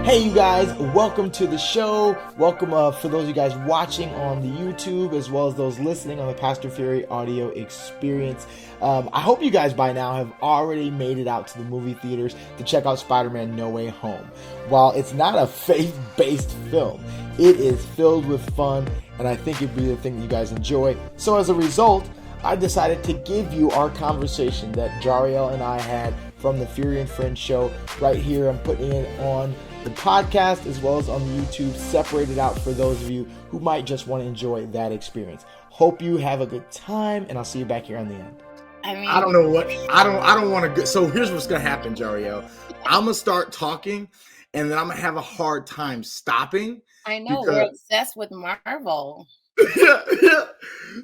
Hey you guys, welcome to the show. Welcome for those of you guys watching on the YouTube as well as those listening on the Pastor Fury audio experience. I hope you guys by now have already made it out to the movie theaters to check out Spider-Man No Way Home. While it's not a faith-based film, it is filled with fun and I think it'd be the thing that you guys enjoy. So as a result, I decided to give you our conversation that Jarael and I had from the Fury and Friends show right here. I'm putting it on the podcast as well as on the YouTube, separated out for those of you who might just want to enjoy that experience. Hope you have a good time, and I'll see you back here on the end. I don't know what I don't want to go. So here's what's gonna happen, Jariel. I'm gonna start talking, and then I'm gonna have a hard time stopping. I know we're obsessed with Marvel. yeah.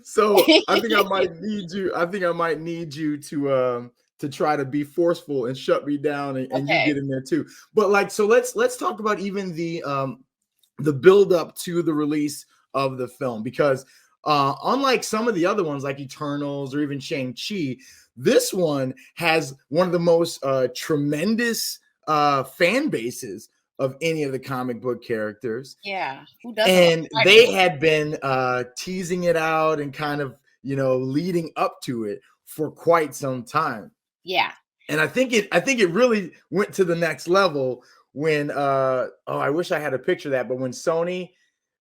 So I think I might need you. I think I might need you to try to be forceful and shut me down, and you get in there too. But so let's talk about even the build up to the release of the film, because unlike some of the other ones like Eternals or even Shang-Chi, this one has one of the most tremendous fan bases of any of the comic book characters. Yeah. Who doesn't? And they had been teasing it out and kind of, leading up to it for quite some time. Yeah. And I think it really went to the next level when I wish I had a picture of that, but when Sony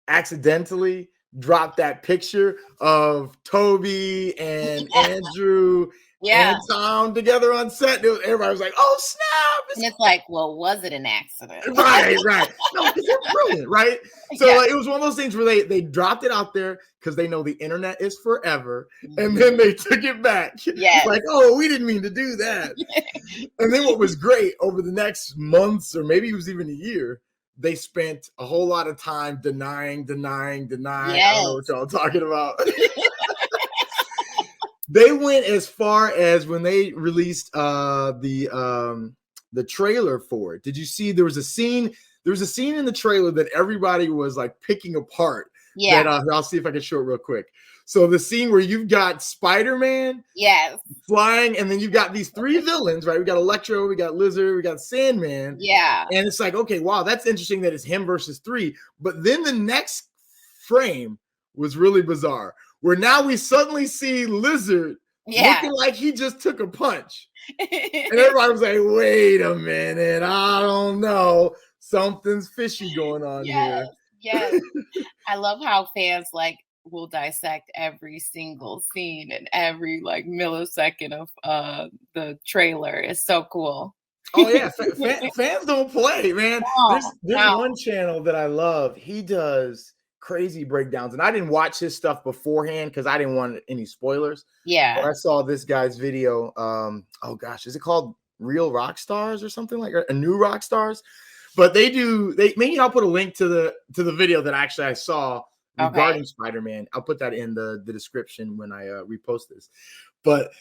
accidentally dropped that picture of Toby and Andrew and Tom together on set. Everybody was like, "Oh snap!" And it's like, well, was it an accident? Right. No, because they're brilliant, right? So it was one of those things where they dropped it out there because they know the internet is forever, and then they took it back. Yes. Like, oh, we didn't mean to do that. And then what was great over the next months, or maybe it was even a year, they spent a whole lot of time denying. Yes. I don't know what y'all talking about. They went as far as when they released the trailer for it. Did you see there was a scene? There was a scene in the trailer that everybody was like picking apart. Yeah. That, I'll see if I can show it real quick. So the scene where you've got Spider-Man flying, and then you've got these three villains, right? We got Electro, we got Lizard, we got Sandman. Yeah. And it's like, okay, wow, that's interesting that it's him versus three. But then the next frame was really bizarre, where now we suddenly see Lizard looking like he just took a punch. And everybody was like, wait a minute, I don't know. Something's fishy going on here. Yes. I love how fans will dissect every single scene and every millisecond of the trailer. It's so cool. Oh yeah, fans don't play, man. There's one channel that I love. He does crazy breakdowns, and I didn't watch his stuff beforehand because I didn't want any spoilers. Yeah. But I saw this guy's video. Oh gosh, is it called Real Rock Stars or something like that? A New Rock Stars? But maybe I'll put a link to the video that actually I saw regarding Spider-Man. I'll put that in the description when I repost this. But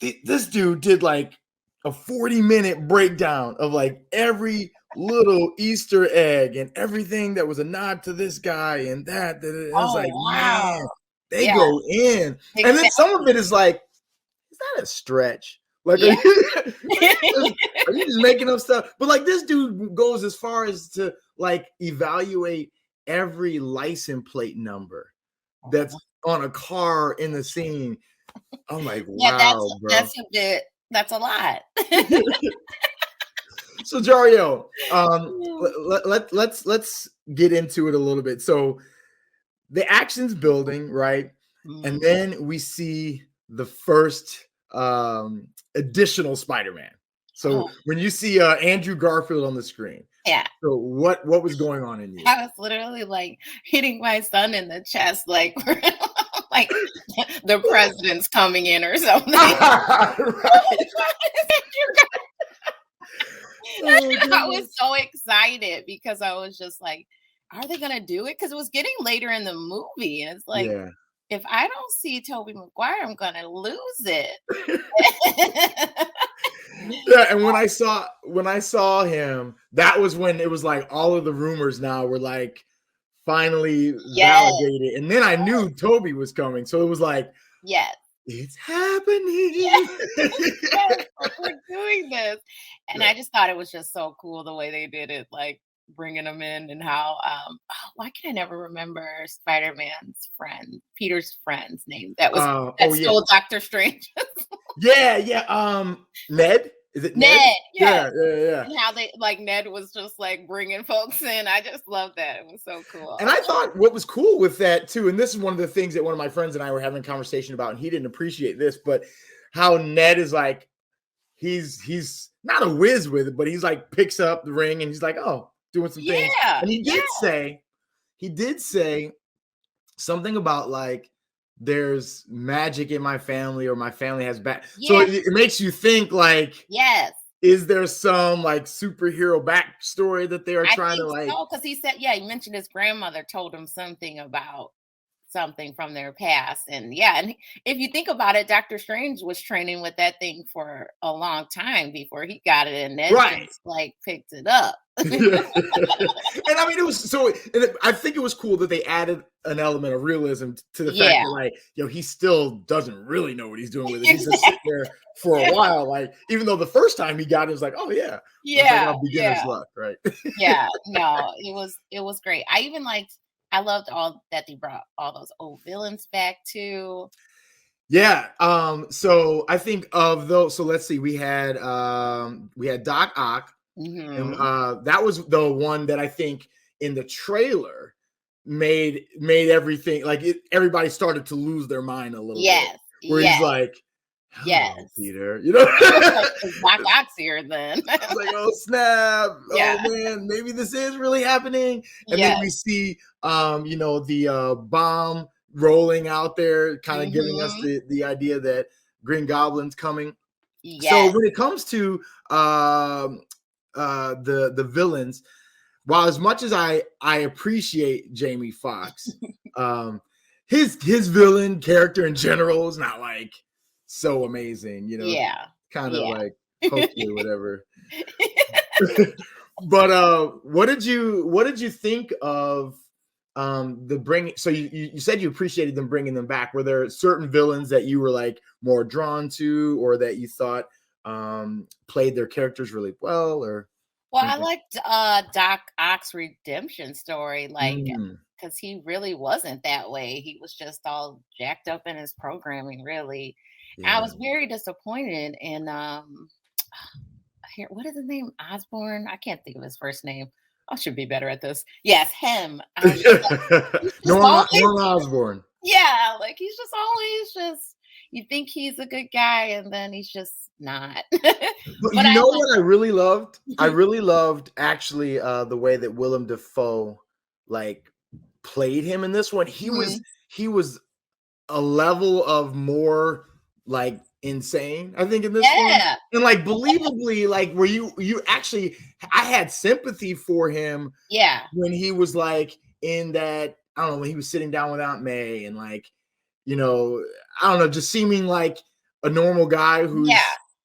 this dude did like a 40-minute breakdown of every little Easter egg and everything that was a nod to this guy and that. It was man, they go in. Exactly. And then some of it is like, is that a stretch? Are you just making up stuff? But this dude goes as far as to evaluate every license plate number that's on a car in the scene. I'm like, wow, bro. That's a lot. So Jariel, let's get into it a little bit. So the action's building, right? And then we see the first additional Spider-Man. So when you see Andrew Garfield on the screen, so what was going on in you? I was literally hitting my son in the chest, like the president's coming in or something. I was so excited because I was just like, are they gonna do it? Because it was getting later in the movie, and it's like, if I don't see Tobey Maguire, I'm gonna lose it. Yeah, and when I saw him, that was when it was like all of the rumors now were finally validated, and then I knew Tobey was coming, so it was like, it's happening. We're doing this, and I just thought it was just so cool the way they did it. bringing them in, and how why can I never remember Spider-Man's friend, Peter's friend's name that stole Doctor Strange. Yeah. Ned? Is it Ned? Yes. Yeah. And how they Ned was just like bringing folks in. I just love that. It was so cool. And I thought what was cool with that too, and this is one of the things that one of my friends and I were having a conversation about, and he didn't appreciate this, but how Ned is like, he's not a whiz with it, but he's like picks up the ring and he's like, oh, doing some things. And he did say something about like, there's magic in my family, or my family has bad. So it makes you think like, is there some like superhero backstory that they are trying to like? Because he said, he mentioned his grandmother told him something about something from their past. And if you think about it, Doctor Strange was training with that thing for a long time before he got it, and then just like picked it up. And I mean, it was I think it was cool that they added an element of realism to the fact that like, he still doesn't really know what he's doing with it. He's just sitting there for a while, like, even though the first time he got it, it was like, oh yeah, beginner's luck, right? No, it was great. I loved all that they brought all those old villains back too. So I think of those. So let's see, we had Doc Ock. And that was the one that I think in the trailer made everything like everybody started to lose their mind a little bit. Where he's like, Peter, Doc Ock's here then. It's like, oh snap, oh man, maybe this is really happening. And then we see the bomb rolling out there, kind of giving us the idea that Green Goblin's coming. So when it comes to the villains, while as much as I appreciate Jamie Foxx, his villain character in general is not like so amazing, kind of like hokey or whatever. But what did you think of the bringing? So you said you appreciated them bringing them back. Were there certain villains that you were like more drawn to, or that you thought played their characters really well? Or I liked Doc Ock's redemption story, because he really wasn't that way. He was just all jacked up in his programming, really. I was very disappointed in what is his name? Osborn? I can't think of his first name. I should be better at this. Yes, him. Norman Osborn. Yeah, like he's just always you think he's a good guy, and then he's just not. But you know what I really loved? I really loved actually the way that Willem Dafoe like played him in this one. He was a level of more like insane, I think, in this one. And like believably, like where you actually, I had sympathy for him when he was like in that, I don't know, when he was sitting down with Aunt May and like, I don't know, just seeming like a normal guy who's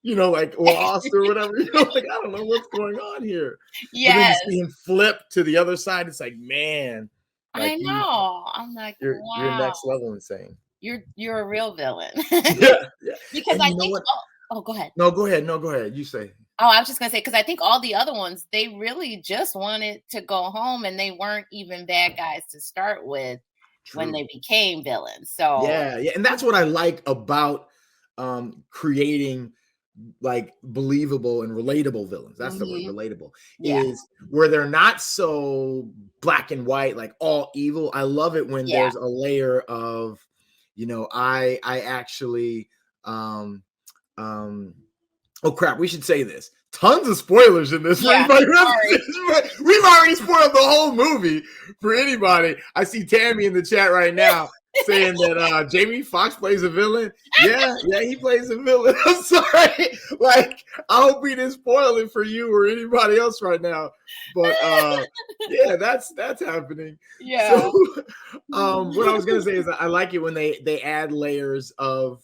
like lost or whatever. Like, I don't know what's going on here. And then you see him flip to the other side. It's like, man, like, I know. I'm like, you're next level insane. You're a real villain. Because and I think. Go ahead. No, go ahead. You say. Oh, I was just gonna say, because I think all the other ones, they really just wanted to go home, and they weren't even bad guys to start with. True. When they became villains. So and that's what I like about creating like believable and relatable villains. That's the word, relatable. Is where they're not so black and white, like all evil. I love it when there's a layer of, I actually oh crap, we should say this. Tons of spoilers in this. We've already spoiled the whole movie for anybody. I see Tammy in the chat right now saying that Jamie Foxx plays a villain. Yeah, he plays a villain. I'm sorry. Like, I hope we didn't spoil it for you or anybody else right now. But that's happening. So what I was gonna say is I like it when they add layers of,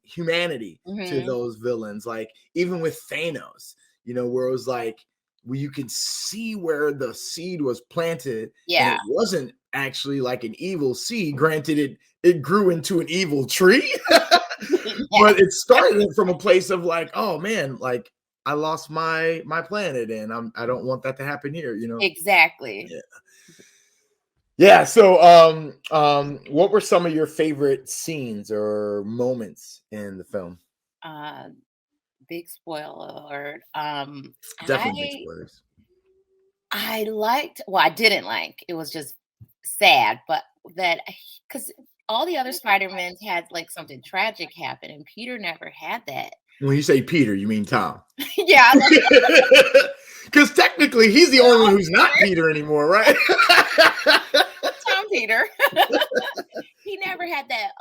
humanity to those villains, like even with Thanos, where it was like, where you can see where the seed was planted, and it wasn't actually like an evil seed. Granted, it grew into an evil tree, but it started from a place of like, oh man, like I lost my planet, and I don't want that to happen here. Exactly. Yeah. Yeah. So, what were some of your favorite scenes or moments in the film? Big spoiler alert. Definitely big I spoilers. I liked, well, I didn't like, it was just sad, but that, because all the other Spider-Mans had like something tragic happen, and Peter never had that. When you say Peter, you mean Tom. Yeah, I love Because technically, he's the only one who's not Peter anymore, right? Tom Peter. He never had that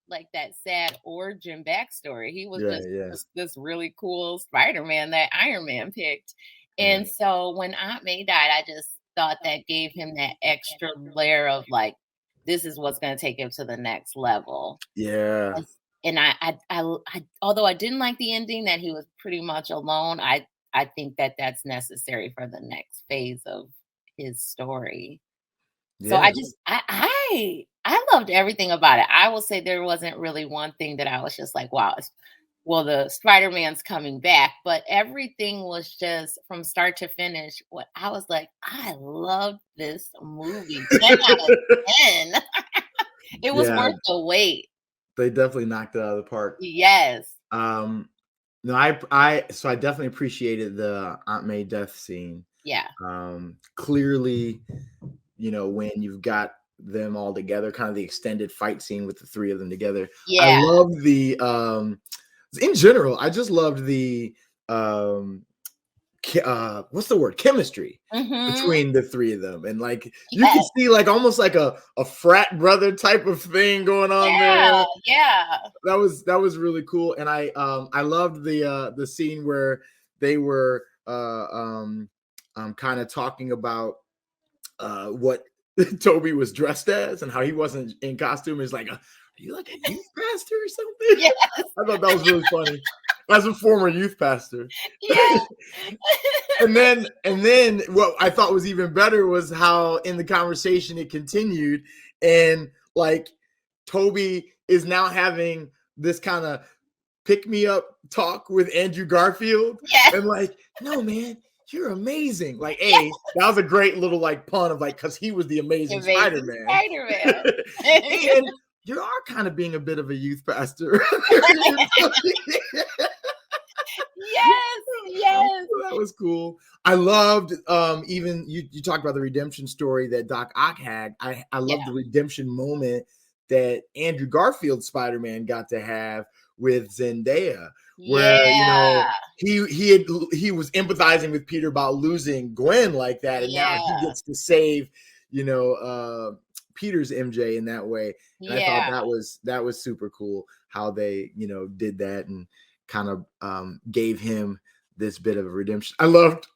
like that sad origin backstory. He was just Yeah. this really cool Spider-Man that Iron Man picked. And so when Aunt May died, I just thought that gave him that extra layer of like, this is what's going to take him to the next level. Yeah. And I, although I didn't like the ending that he was pretty much alone, I think that that's necessary for the next phase of his story. So Yeah. I loved everything about it. I will say there wasn't really one thing that I was just like, wow, well, the Spider-Man's coming back, but everything was just from start to finish. What I was like, I love this movie. 10 out of 10. It was worth the wait. They definitely knocked it out of the park. Yes. No, I definitely appreciated the Aunt May death scene. Yeah. Clearly, when you've got them all together, kind of the extended fight scene with the three of them together. Yeah. I love the in general, I just loved the what's the word? Chemistry between the three of them. And like you can see like almost like a frat brother type of thing going on there. Yeah. That was really cool. And I loved the scene where they were kind of talking about what Toby was dressed as and how he wasn't in costume. He's like, are you like a youth pastor or something? Yes. I thought that was really funny. As a former youth pastor. Yeah. and then what I thought was even better was how in the conversation it continued, and like Toby is now having this kind of pick me up talk with Andrew Garfield. Yes. And like, no, man, you're amazing. Like, that was a great little like pun of like, because he was the amazing Spider-Man. And you are kind of being a bit of a youth pastor. Yes. That was cool. I loved even you talked about the redemption story that Doc Ock had. I love the redemption moment that Andrew Garfield's Spider-Man got to have with Zendaya, where he was empathizing with Peter about losing Gwen like that, and now he gets to save Peter's MJ in that way. And I thought that was super cool how they did that and kind of gave him this bit of a redemption. I loved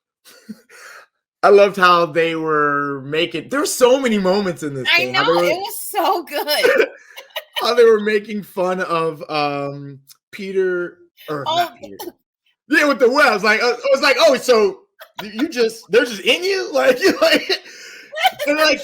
how they were making. There's so many moments in this thing. I know, it was so good. How they were making fun of Peter or not Peter. Yeah, with the webs. Like I was like, oh, so they're just in you, like. And like,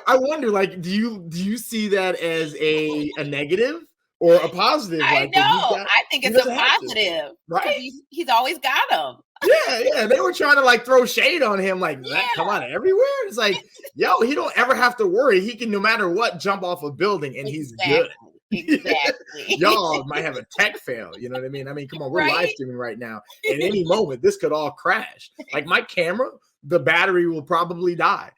I wonder, like, do you see that as a negative or a positive? I know. I think it's a positive, right? He's always got them. Yeah. They were trying to like throw shade on him, like that come out everywhere. It's like, yo, he don't ever have to worry. He can no matter what jump off a building and he's good. Exactly. Y'all might have a tech fail. You know what I mean? I mean, come on, we're live streaming right now. At any moment, this could all crash. Like my camera, the battery will probably die.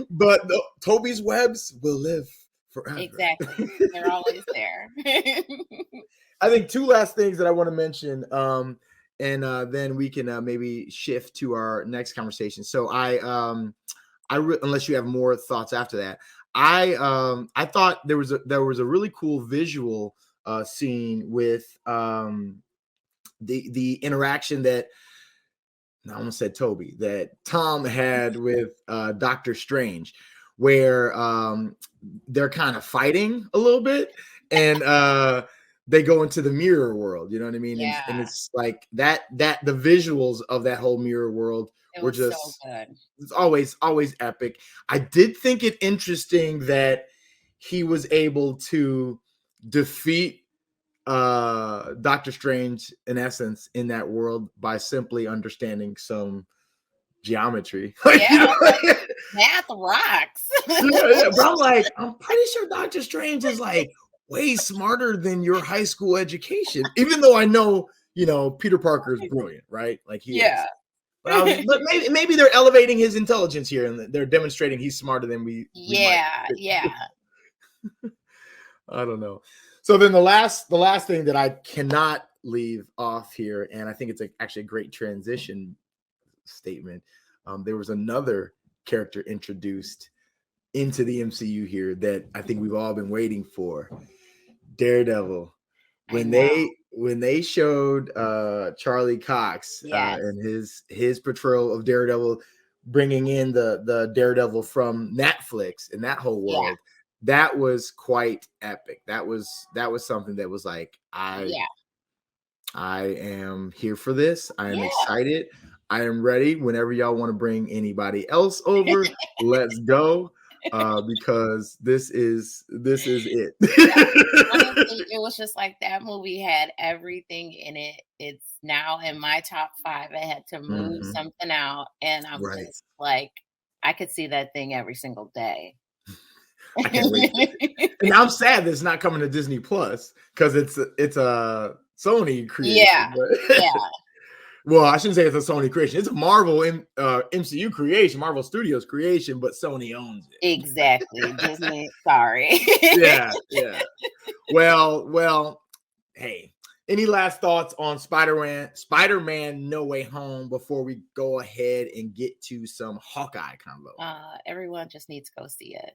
but Toby's webs will live forever. Exactly. They're always there. I think two last things that I want to mention, and then we can maybe shift to our next conversation. So unless you have more thoughts after that, I thought there was a really cool visual scene with the interaction that I almost said Toby that Tom had with Doctor Strange, where they're kind of fighting a little bit and they go into the mirror world, you know what I mean? Yeah. And it's like that the visuals of that whole mirror world were just so good. It's always epic. I did think it interesting that he was able to defeat Doctor Strange, in essence, in that world by simply understanding some geometry. Yeah, math rocks. But I'm like, I'm pretty sure Doctor Strange is like way smarter than your high school education, even though I know, Peter Parker is brilliant, right? Like he is. But maybe they're elevating his intelligence here, and they're demonstrating he's smarter than we yeah. I don't know. So then the last thing that I cannot leave off here, and I think it's actually a great transition statement. There was another character introduced into the MCU here that I think we've all been waiting for. Daredevil. When they showed Charlie Cox and his portrayal of Daredevil, bringing in the Daredevil from Netflix and that whole world, that was quite epic. That was something that was like, I am here for this. I am excited. I am ready. Whenever y'all want to bring anybody else over, let's go. Because this is it. Honestly, it was just like that movie had everything in it. It's now in my top 5. I had to move something out, and I'm just like, I could see that thing every single day. I can't wait. And I'm sad that it's not coming to Disney Plus because it's a Sony creation. Yeah. Well, I shouldn't say it's a Sony creation. It's a Marvel MCU creation, Marvel Studios creation, but Sony owns it. Exactly. Disney, sorry. Yeah. Well, hey, any last thoughts on Spider-Man No Way Home before we go ahead and get to some Hawkeye combo? Everyone just needs to go see it.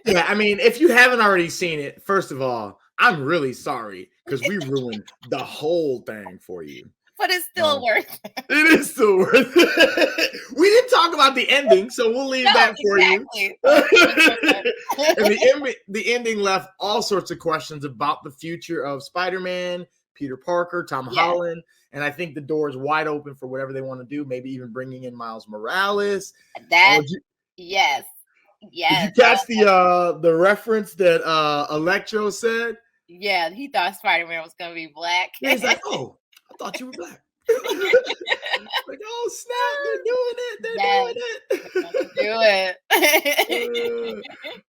Yeah, I mean, if you haven't already seen it, first of all, I'm really sorry because we ruined the whole thing for you. But it's still worth it. It is still worth it. We didn't talk about the ending, so we'll leave that for you. And the ending left all sorts of questions about the future of Spider-Man, Peter Parker, Tom Holland, and I think the door is wide open for whatever they want to do, maybe even bringing in Miles Morales. Yes. Did you catch the reference that Electro said? Yeah, he thought Spider-Man was going to be black. Yeah, he's like, oh, I thought you were black. Like, oh snap, they're doing it.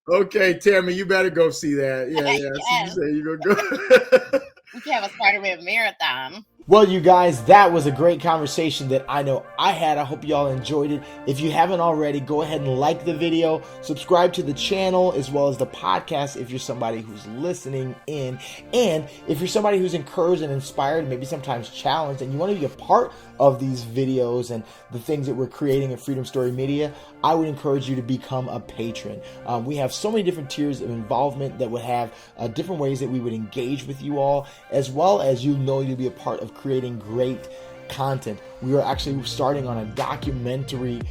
Okay, Tammy, you better go see that. Yeah. So you say you're gonna go. We can have a Spider-Man marathon. Well, you guys, that was a great conversation that I know I had. I hope you all enjoyed it. If you haven't already, go ahead and like the video, subscribe to the channel as well as the podcast if you're somebody who's listening in. And if you're somebody who's encouraged and inspired, maybe sometimes challenged, and you want to be a part of these videos and the things that we're creating at Freedom Story Media, I would encourage you to become a patron. We have so many different tiers of involvement that would have different ways that we would engage with you all, as well as you'll be a part of creating great content. We are actually starting on a documentary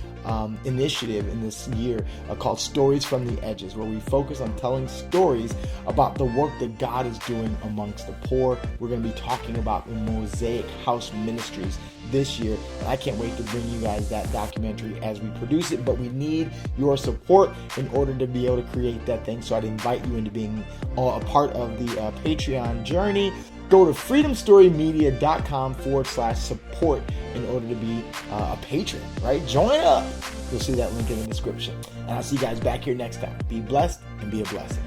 initiative in this year called Stories from the Edges, where we focus on telling stories about the work that God is doing amongst the poor. We're going to be talking about the Mosaic House Ministries this year, and I can't wait to bring you guys that documentary as we produce it, but we need your support in order to be able to create that thing. So I'd invite you into being a part of the Patreon journey. Go to freedomstorymedia.com/support in order to be a patron, right? Join up. You'll see that link in the description. And I'll see you guys back here next time. Be blessed and be a blessing.